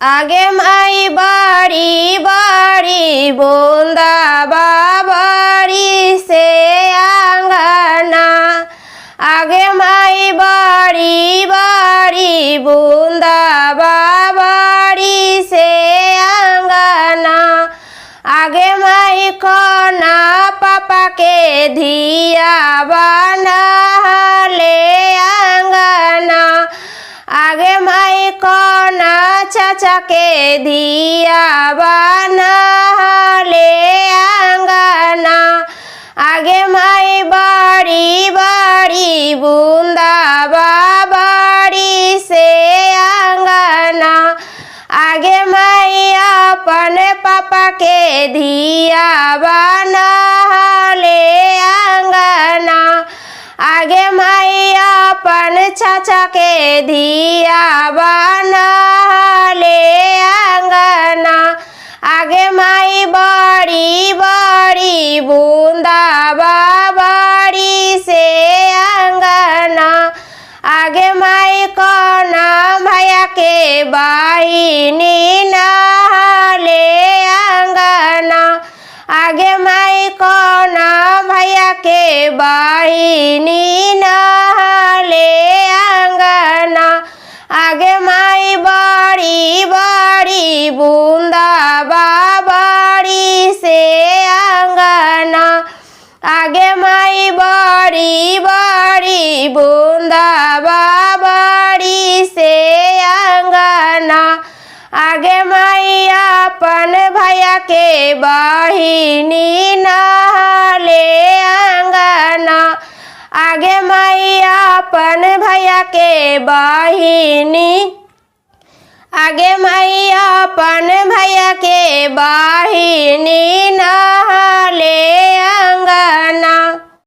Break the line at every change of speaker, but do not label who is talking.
आगे माई बाड़ी बाड़ी बूंदा बाबड़ी से आंगना। आगे माई बाड़ी बाड़ी बूंदा बाबड़ी से आंगना। आगे माई कोना पापा के धिया बना ले आंगना। आगे माई कोना चाचा के धिया बना ले आंगना। आगे माई बाड़ी बाड़ी बूंदा बाबड़ी से आंगना। आगे माई अपन पापा के धिया बना ले आंगना। आगे माई अपन चाचा के धिया बना ले आंगना। आगे माई बड़ी बड़ी बूंदा बाबड़ी से आंगना। आगे माई कोना भैया के बहिनी ले आंगना। आगे माई कोना भैया के बहिनी ले आंगना। आगे माई बड़ी बड़ी बूंदा बाबड़ी से आंगना। आगे माई बड़ी बड़ी बूंदा बाबड़ी से आंगना। आगे माई अपन भैया के बहिनी ले आंगना। आगे माई अपन भैया के बहिनी। आगे माई अपन भैया के बहिनी